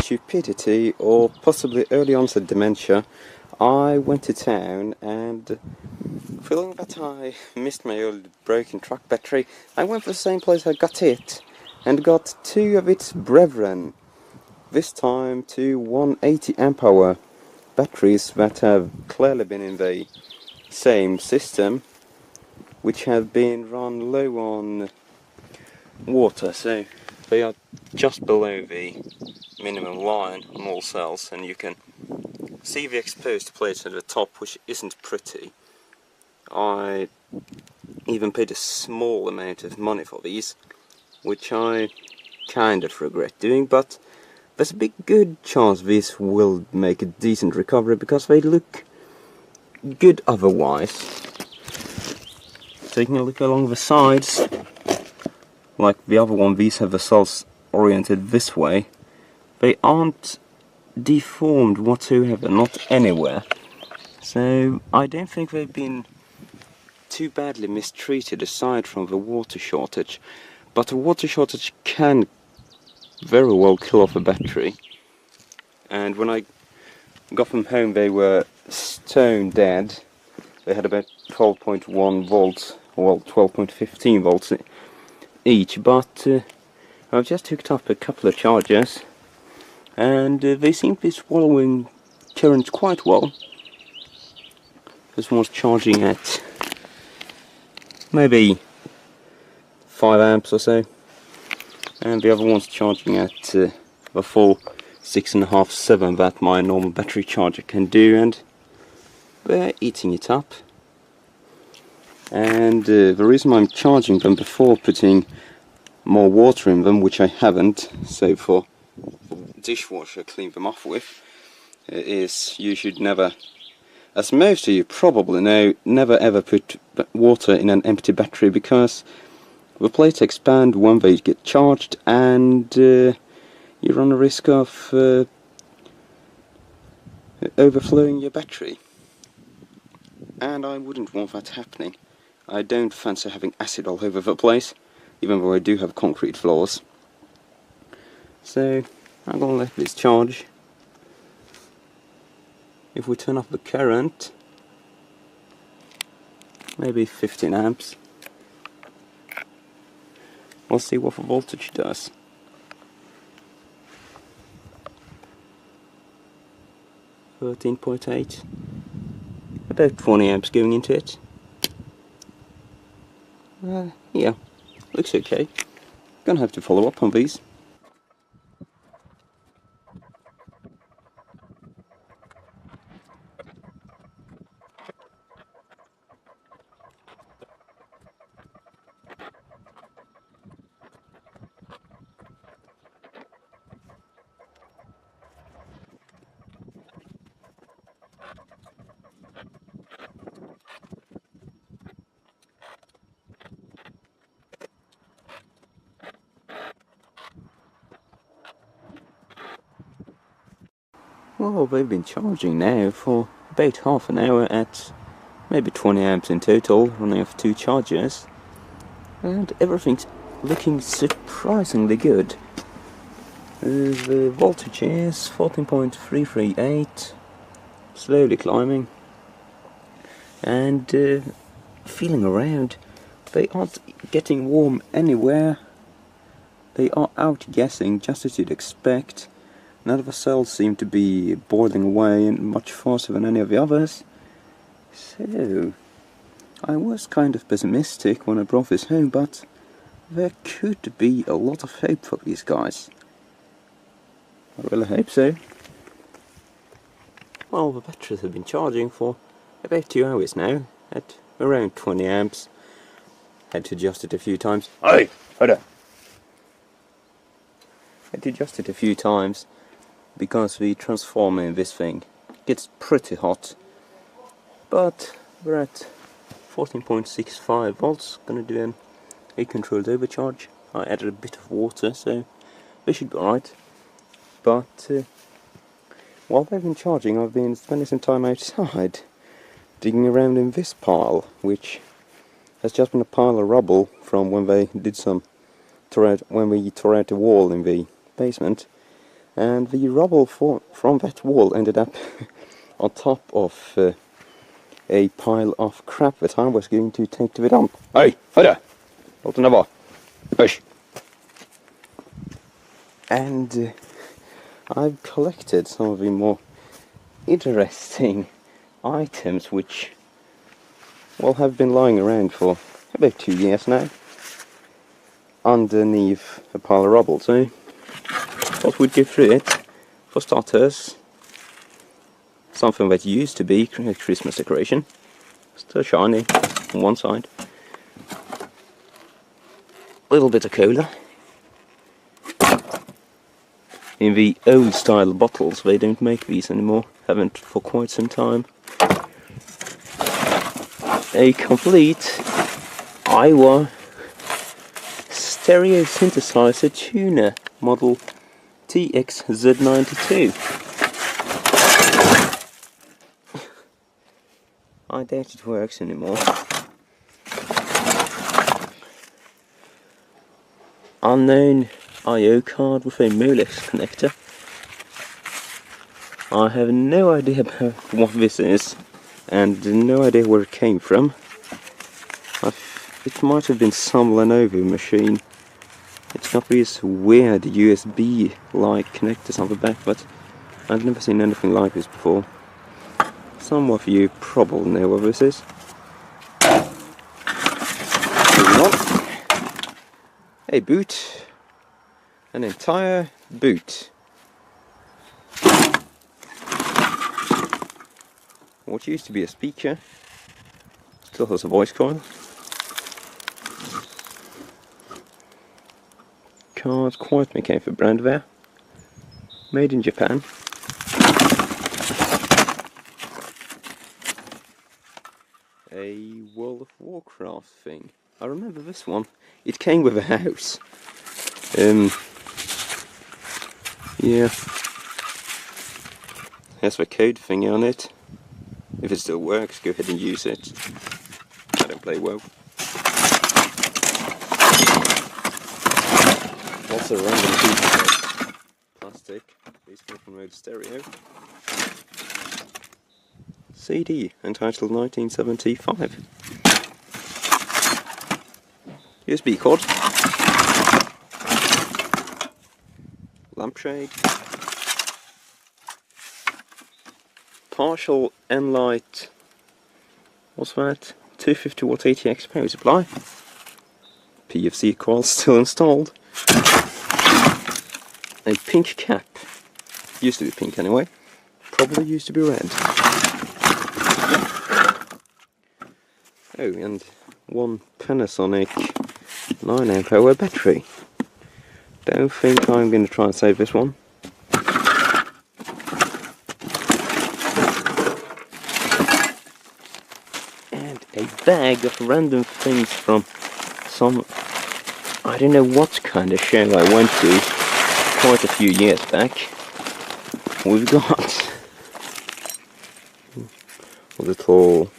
stupidity or possibly early onset dementia, I went to town and, feeling that I missed my old broken truck battery, I went for the same place I got it and got two of its brethren. This time two 180 amp hour batteries that have clearly been in the same system, which have been run low on water, so they are just below the minimum line on all cells, and you can see the exposed plates at the top, which isn't pretty. I even paid a small amount of money for these, which I kind of regret doing, but there's a big good chance this will make a decent recovery because they look good otherwise. Taking a look along the sides, like the other one, these have the cells oriented this way. They aren't deformed whatsoever, not anywhere. So I don't think they've been too badly mistreated aside from the water shortage. But a water shortage can very well kill off a battery. And when I got them home they were stone dead. They had about 12.1 volts, well 12.15 volts each, but I've just hooked up a couple of chargers and they seem to be swallowing current quite well. This one's charging at maybe 5 amps or so, and the other one's charging at the full 6.5, 7 that my normal battery charger can do, and they're eating it up. And the reason I'm charging them before putting more water in them, which I haven't, so for dishwasher clean them off with, is you should never, as most of you probably know, never ever put water in an empty battery, because the plates expand when they get charged and you run a risk of overflowing your battery. And I wouldn't want that happening. I don't fancy having acid all over the place, even though I do have concrete floors. So I'm gonna let this charge. If we turn off the current, maybe 15 amps, we'll see what the voltage does. 13.8, about 20 amps going into it. Yeah, looks okay. Gonna have to follow up on these. Well, they've been charging now for about half an hour at maybe 20 amps in total, running off 2 chargers, and everything's looking surprisingly good. The voltage is 14.338, slowly climbing, and feeling around, they aren't getting warm anywhere. They are outgassing just as you'd expect. None of the cells seem to be boiling away much faster than any of the others. So, I was kind of pessimistic when I brought this home, but there could be a lot of hope for these guys. I really hope so. Well, the batteries have been charging for about 2 hours now, at around 20 amps. Had to adjust it a few times. Hey, hold on. Had to adjust it a few times, because the transformer in this thing gets pretty hot. But we're at 14.65 volts, gonna do a controlled overcharge. I added a bit of water, so they should be alright. But while they've been charging, I've been spending some time outside, digging around in this pile, which has just been a pile of rubble from when they did some when we tore out the wall in the basement. and the rubble from that wall ended up on top of a pile of crap that I was going to take to the dump. Hey, hörru! Låt den där vara. Hush! And I've collected some of the more interesting items which, well, have been lying around for about 2 years now underneath a pile of rubble, so thought we'd go through it. For starters, something that used to be a Christmas decoration, still shiny on one side. Little bit of cola. In the old style bottles, they don't make these anymore, haven't for quite some time. A complete Iowa stereo synthesizer tuner model TXZ92. I doubt it works anymore. Unknown I/O card with a Molex connector. I have no idea about what this is, and no idea where it came from. It might have been some Lenovo machine. It's got these weird USB-like connectors on the back, but I've never seen anything like this before. Some of you probably know what this is. Moving on. A boot. An entire boot. What used to be a speaker still has a voice coil. Card quite came for brand there. Made in Japan. A World of Warcraft thing. I remember this one. It came with a house. Yeah. Has the code thingy on it. If it still works, go ahead and use it. I don't play WoW. Also a random piece of plastic. These come from Mode Stereo. CD entitled 1975. USB cord. Lampshade. Partial Enlight. What's that? 250 watt ATX power supply. PFC coil still installed. A pink cap. Used to be pink anyway. Probably used to be red. Oh, and one Panasonic 9 Ah battery. Don't think I'm going to try and save this one. And a bag of random things from some, I don't know what kind of show I went to quite a few years back. We've got a little...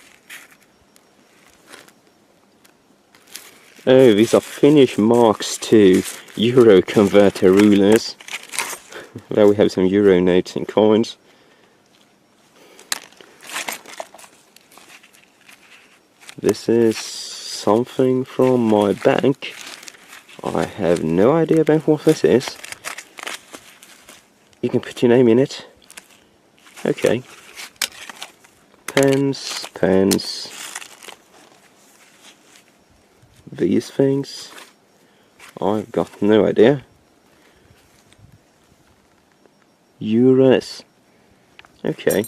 Oh, these are Finnish Marks II Euro converter rulers. There we have some Euro notes and coins. This is something from my bank. I have no idea about what this is. You can put your name in it. Okay. Pens. These things. I've got no idea. Euros. Okay.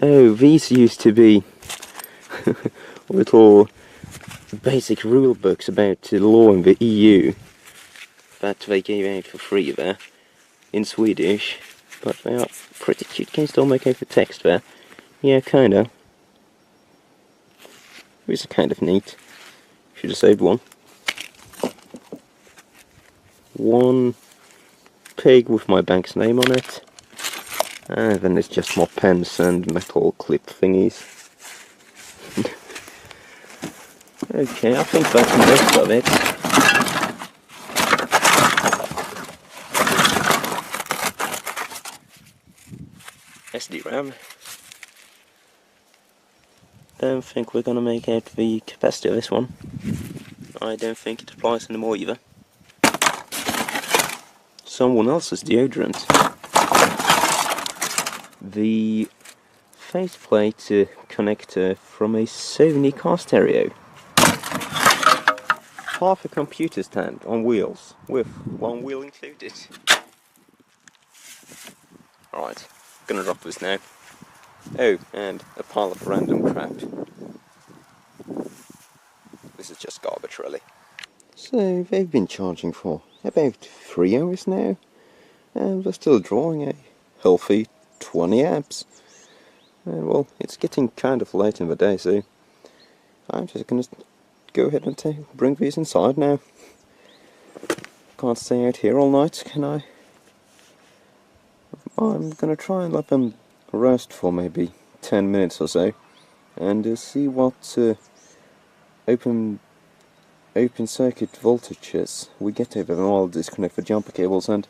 Oh, these used to be little basic rule books about the law in the EU that they gave out for free there in Swedish, but they are pretty cute. Can you still make out the text there? Yeah, kinda. These are kind of neat. Should have saved one. One pig with my bank's name on it. And then it's just more pens and metal clip thingies. Okay, I think that's most of it. SD RAM. Don't think we're gonna make out the capacity of this one. I don't think it applies anymore either. Someone else's deodorant. The faceplate connector from a Sony car stereo. Half a computer stand on wheels, with one wheel included. Alright, gonna drop this now. Oh, and a pile of random crap. This is just garbage, really. So, they've been charging for about 3 hours now, and they're still drawing a healthy 20 amps. And well, it's getting kind of late in the day, so I'm just gonna go ahead and bring these inside now. Can't stay out here all night, can I? I'm gonna try and let them rest for maybe 10 minutes or so, and see what open circuit voltages we get over them. I'll disconnect the jumper cables and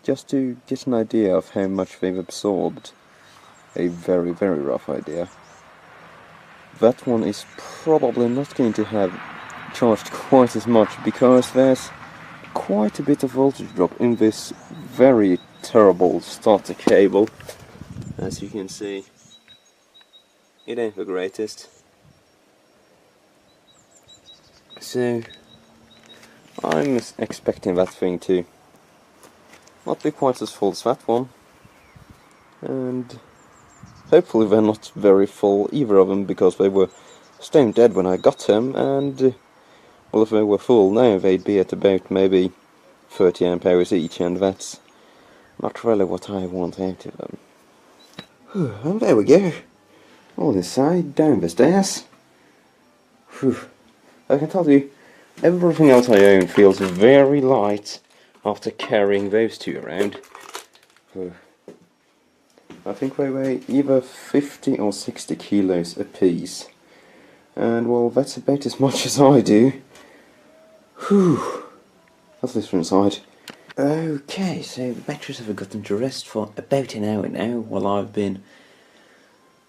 just to get an idea of how much they've absorbed. A very, very rough idea. That one is probably not going to have charged quite as much because there's quite a bit of voltage drop in this very terrible starter cable. As you can see, it ain't the greatest. So I'm expecting that thing to not be quite as full as that one, and hopefully they're not very full, either of them, because they were stone dead when I got them, and well, if they were full now they'd be at about maybe 30 amp hours each, and that's not really what I want out of them. And there we go, on this side, down the stairs. Whew. I can tell you, everything else I own feels very light after carrying those two around. I think they weigh either 50 or 60 kilos apiece. And well, that's about as much as I do. Whew. That's this from inside. Okay, so the batteries have gotten to rest for about an hour now, while I've been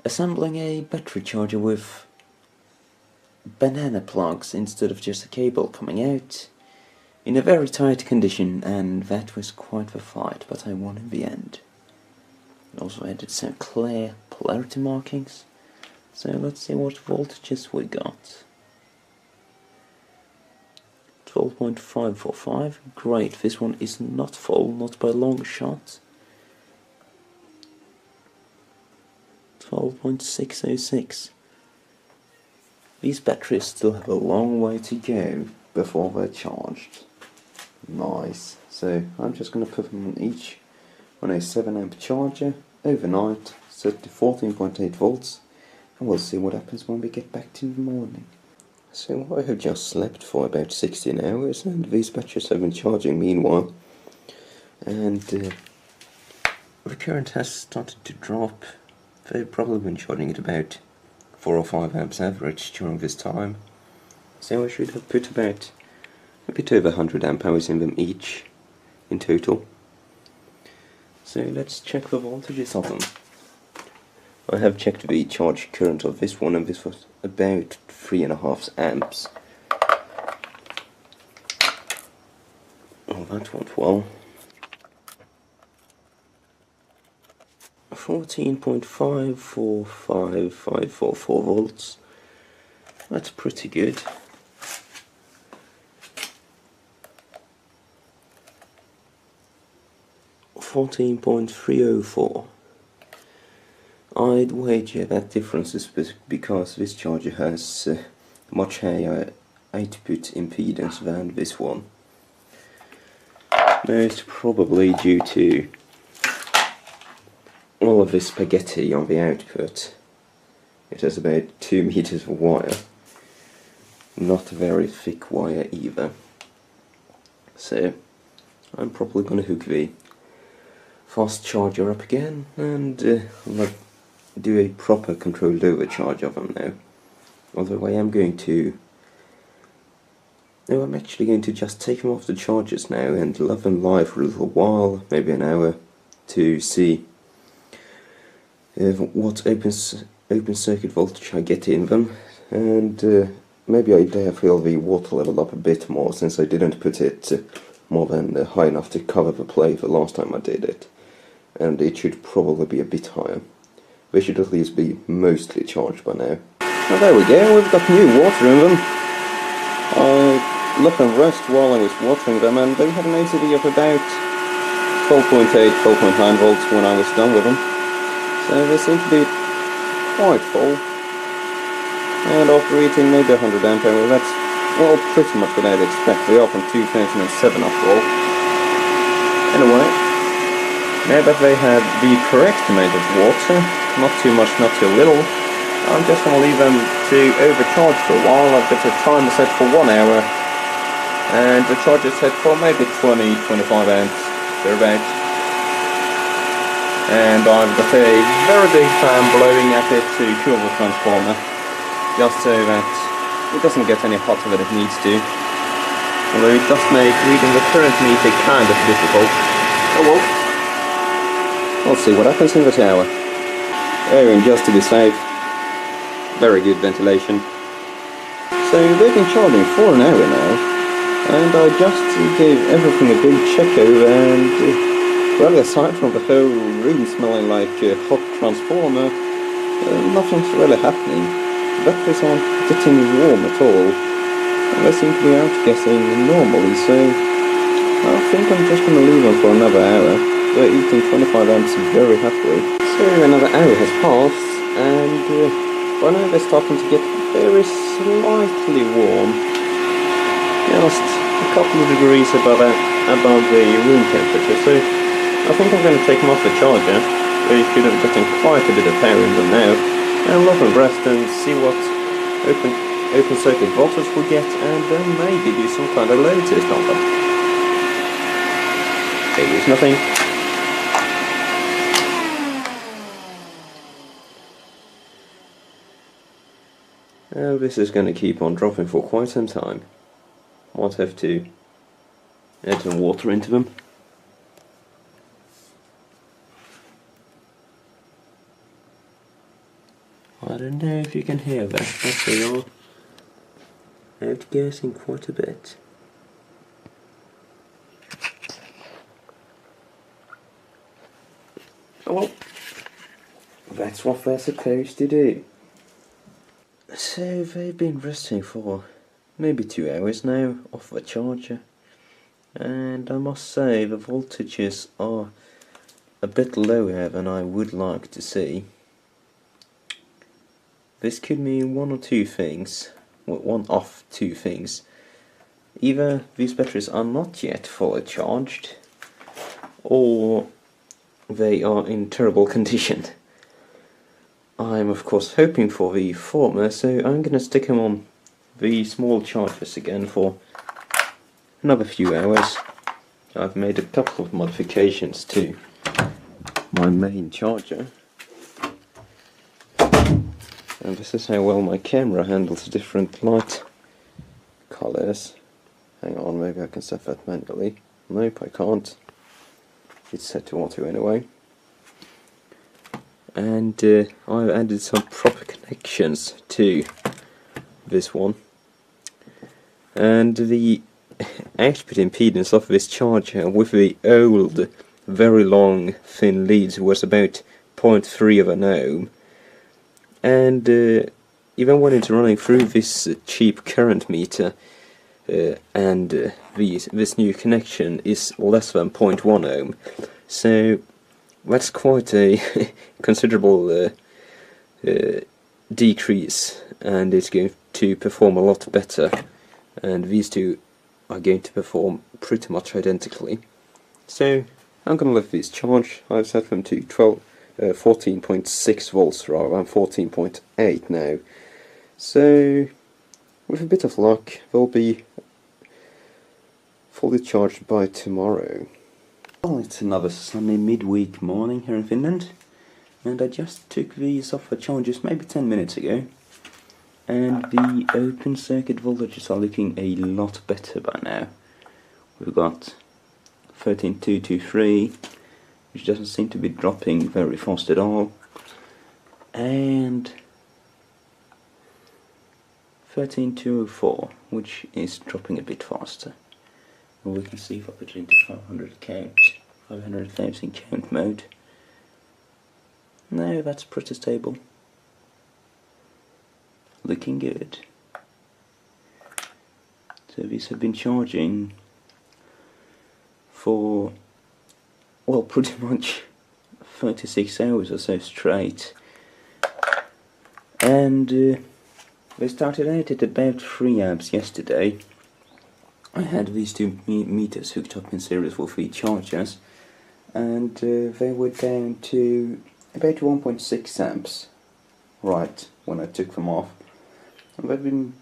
assembling a battery charger with banana plugs instead of just a cable coming out, in a very tight condition, and that was quite the fight, but I won in the end. Also added some clear polarity markings, so let's see what voltages we got. 12.545, great, this one is not full, not by a long shot. 12.606. These batteries still have a long way to go before they're charged. Nice. So I'm just going to put them on each on a 7 amp charger overnight, set to 14.8 volts, and we'll see what happens when we get back to the morning. So I have just slept for about 16 hours, and these batteries have been charging meanwhile, and the current has started to drop. They've probably been charging at about 4 or 5 amps average during this time, so I should have put about a bit over 100 amp hours in them each in total. So let's check the voltages of them. I have checked the charge current of this one, and this was about 3.5 amps. Oh, that went well. 14.545544 volts. That's pretty good. .304. I'd wager that difference is because this charger has much higher output impedance than this one. Most probably due to all of this spaghetti on the output. It has about 2 meters of wire. Not a very thick wire either. So I'm probably going to hook the fast charger up again and do a proper controlled overcharge of them now. Although I am going to... No, I'm actually going to just take them off the chargers now and let them lie for a little while, maybe an hour, to see what open circuit voltage I get in them, and maybe I dare fill the water level up a bit more, since I didn't put it more than high enough to cover the play the last time I did it, and it should probably be a bit higher. They should at least be mostly charged by now. Well, there we go, we've got new water in them. I let them rest while I was watering them, and they had an ACV of about 12.8, 12.9 volts when I was done with them. So they seem to be quite full. And after eating maybe 100 ampere, that's, well, pretty much what I'd expect. They are from 2007 after all. Anyway, now that they have the correct amount of water, not too much, not too little, I'm just going to leave them to overcharge for a while. I've got a timer set for 1 hour, and the charge is set for maybe 20-25 amps, thereabouts. And I've got a very big fan blowing at it to cool the transformer, just so that it doesn't get any hotter than it needs to. Although it does make reading the current meter kind of difficult. Oh well. We'll see what happens in the tower. Oh, and just to be safe, very good ventilation. So they've been charging for an hour now, and I just gave everything a big check over, and well, aside from the whole room smelling like a hot transformer, nothing's really happening. Batteries aren't getting warm at all, and they seem to be outgassing normally, so I think I'm just going to leave them for another hour. They're eating 25 amps very happily. So another hour has passed, and by now they're starting to get very slightly warm. Just a couple of degrees above the room temperature, so I think I'm going to take them off the charger. They should have gotten quite a bit of power in them now, and let them rest and see what open circuit voltage we get, and then maybe do some kind of load test on them. They use nothing. This is going to keep on dropping for quite some time. Might have to add some water into them. I don't know if you can hear that, but they are outgassing quite a bit. Oh well, that's what they're supposed to do. So they've been resting for maybe 2 hours now off the charger, and I must say the voltages are a bit lower than I would like to see. This could mean one or two things, well, one of two things. Either these batteries are not yet fully charged, or they are in terrible condition. I'm of course hoping for the former, so I'm going to stick them on the small chargers again for another few hours. I've made a couple of modifications to my main charger, and this is how well my camera handles different light colours. Hang on, maybe I can set that manually. Nope, I can't. It's set to auto anyway. And I've added some proper connections to this one, and the output impedance of this charger with the old very long thin leads was about 0.3 of an ohm, and even when it's running through this cheap current meter and this new connection is less than 0.1 ohm, so that's quite a considerable decrease, and it's going to perform a lot better, and these two are going to perform pretty much identically. So I'm going to let these charge. I've set them to 14.6 volts rather than 14.8 now, so with a bit of luck they'll be fully charged by tomorrow. Well, it's another sunny midweek morning here in Finland, and I just took these off the chargers maybe 10 minutes ago, and the open circuit voltages are looking a lot better by now. We've got 13.223, which doesn't seem to be dropping very fast at all, and 13204, which is dropping a bit faster. And we can see if I put it into 500,000 count mode. No, that's pretty stable. Looking good. So these have been charging for, well, pretty much 36 hours or so straight. And they started out at about 3 amps yesterday. I had these two meters hooked up in series with 3 chargers, and they were down to about 1.6 amps right when I took them off. And they've been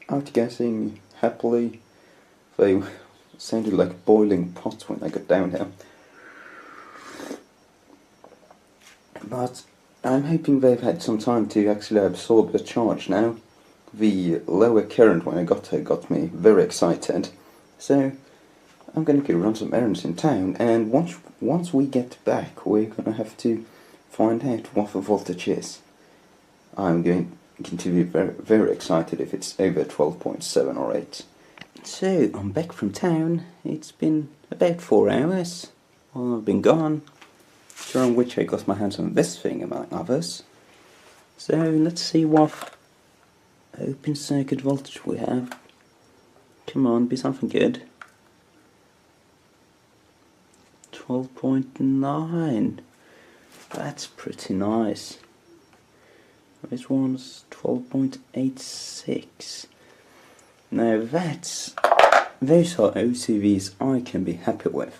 outgassing happily. They sounded like boiling pots when I got down here. But I'm hoping they've had some time to actually absorb the charge now. The lower current when I got here got me very excited. So I'm going to go run some errands in town, and once we get back we're going to have to find out what the voltage is. I'm going to be very, very excited if it's over 12.7 or 8. So I'm back from town. It's been about 4 hours while I've been gone, during which I got my hands on this thing among others. So let's see what open circuit voltage we have. Come on, be something good. 12.9. That's pretty nice. This one's 12.86. Now those are OCVs I can be happy with.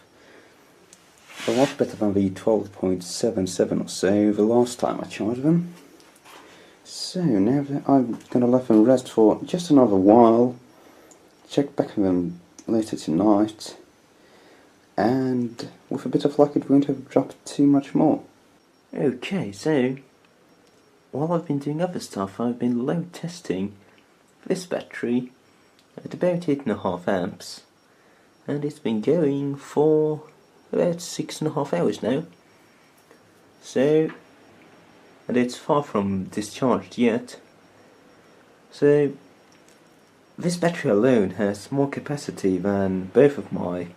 A lot better than the 12.77 or so the last time I charged them. So now I'm going to let them rest for just another while. Check back on them later tonight. And with a bit of luck it won't have dropped too much more. Okay, so while I've been doing other stuff, I've been load testing this battery at about 8.5 amps, and it's been going for about 6.5 hours now. So, and it's far from discharged yet. So this battery alone has more capacity than both of my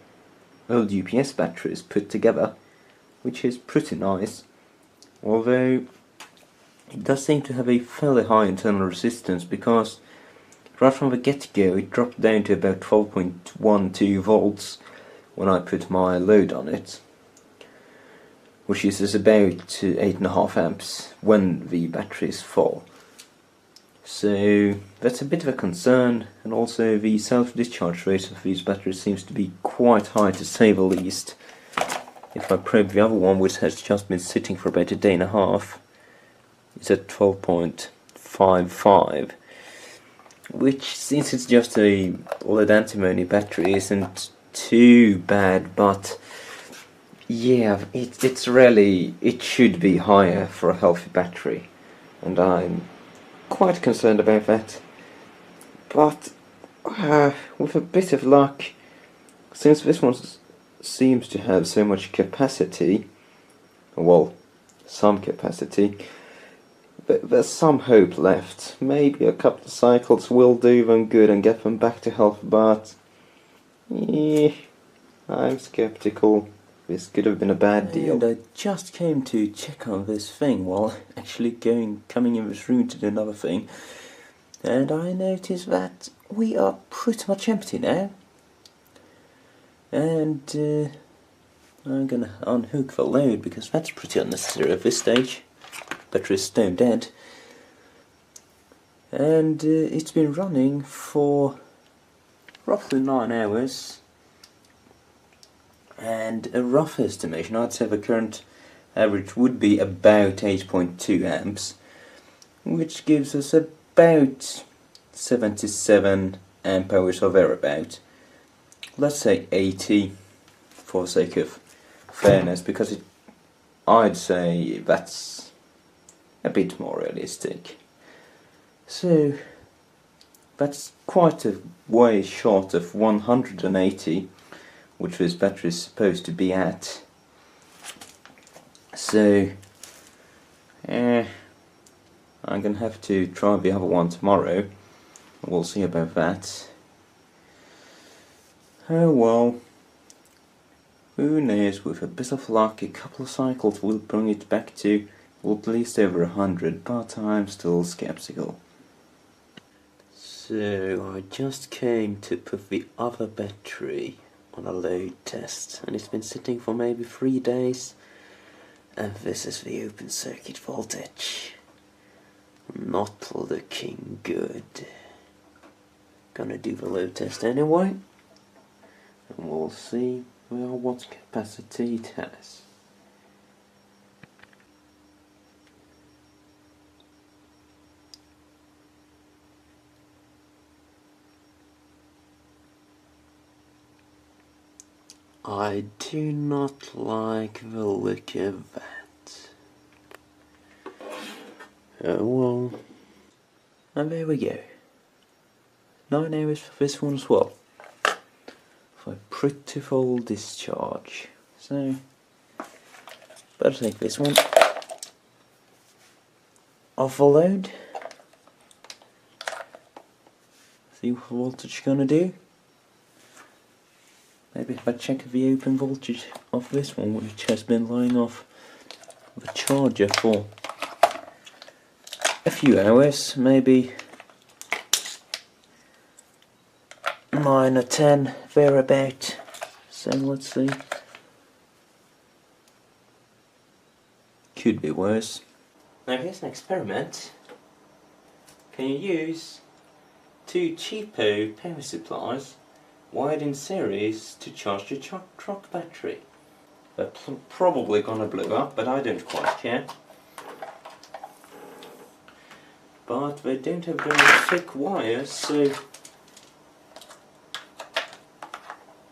old UPS batteries put together, which is pretty nice. Although it does seem to have a fairly high internal resistance, because right from the get-go it dropped down to about 12.12 volts when I put my load on it, which is about 8.5 amps when the battery is full. So that's a bit of a concern, and also the self-discharge rate of these batteries seems to be quite high, to say the least. If I probe the other one, which has just been sitting for about a day and a half, it's at 12.55, which, since it's just a lead antimony battery, isn't too bad, but yeah, it should be higher for a healthy battery, and I'm quite concerned about that. But with a bit of luck, since this one seems to have so much capacity, well, some capacity, there's some hope left. Maybe a couple of cycles will do them good and get them back to health, but yeah, I'm skeptical. This could have been a bad deal. And I just came to check on this thing while actually coming in this room to do another thing, and I noticed that we are pretty much empty now. And I'm gonna unhook the load, because that's pretty unnecessary at this stage. Battery's stone dead. And it's been running for roughly 9 hours. And a rough estimation, I'd say the current average would be about 8.2 amps, which gives us about 77 amp hours or thereabout. Let's say 80 for the sake of fairness, because I'd say that's a bit more realistic. So that's quite a way short of 180, which this battery is supposed to be at. So I'm gonna have to try the other one tomorrow. We'll see about that. Oh well. Who knows, with a bit of luck a couple of cycles will bring it back to at least over 100, but I'm still skeptical. So I just came to put the other battery on a load test, and it's been sitting for maybe 3 days, and this is the open circuit voltage. Not looking good. Gonna do the load test anyway, and we'll see what capacity it has. I do not like the look of that. Oh well. And there we go. 9 hours for this one as well. For a pretty full discharge. So, better take this one off the load. See what voltage gonna do. Maybe if I check the open voltage of this one, which has been lying off the charger for a few hours, maybe 9 or 10 thereabout. So let's see. Could be worse. Now here's an experiment. Can you use 2 cheapo power supplies wired in series to charge your truck battery? They're probably gonna blow up, but I don't quite care. But they don't have very thick wires, so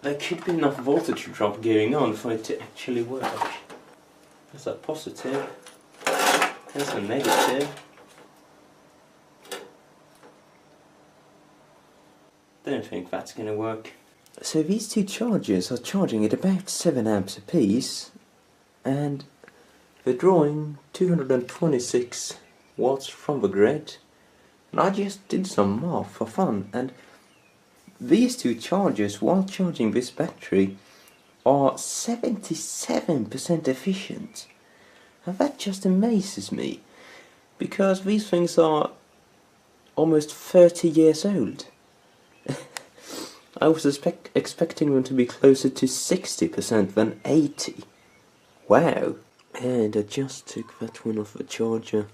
there could be enough voltage drop going on for it to actually work. There's a positive, there's a negative. Don't think that's going to work. So these 2 chargers are charging at about 7 amps apiece, and they're drawing 226 watts from the grid. And I just did some math for fun, and these 2 chargers, while charging this battery, are 77% efficient. And that just amazes me, because these things are almost 30 years old. I was expecting them to be closer to 60% than 80. Wow. And I just took that one off the charger.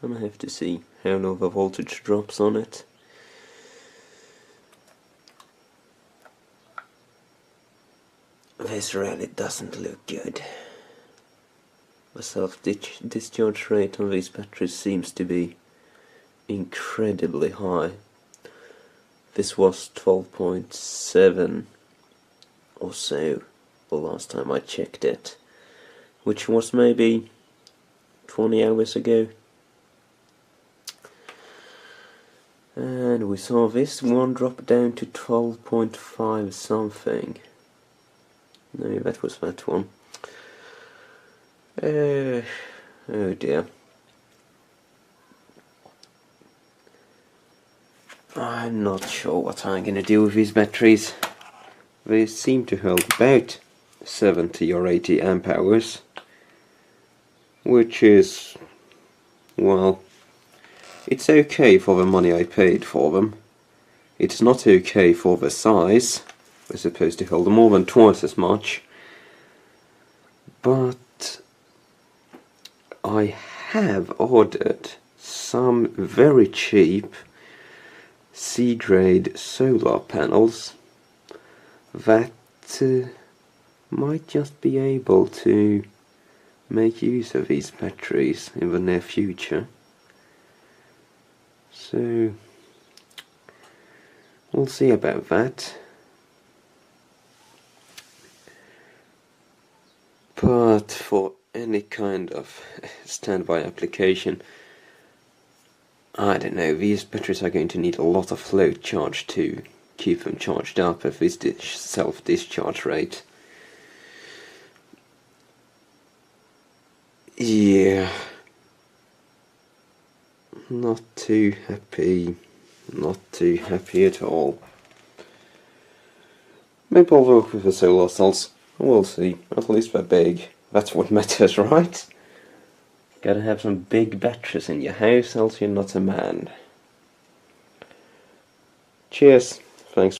And I have to see how low the voltage drops on it. This really doesn't look good. The self-discharge rate on these batteries seems to be incredibly high. This was 12.7 or so the last time I checked it, which was maybe 20 hours ago. And we saw this one drop down to 12.5 something. No, that was that one. Oh dear. I'm not sure what I'm going to do with these batteries. They seem to hold about 70 or 80 amp hours, which is, well, it's okay for the money I paid for them. It's not okay for the size. They're supposed to hold more than twice as much. But I have ordered some very cheap C-grade solar panels that might just be able to make use of these batteries in the near future. So we'll see about that. But for any kind of standby application, I don't know, these batteries are going to need a lot of float charge to keep them charged up at this self-discharge rate. Yeah. not too happy. Not too happy at all. Maybe I'll work with the solar cells. We'll see. At least they're big. That's what matters, right? Gotta have some big batteries in your house, else you're not a man. Cheers. Thanks.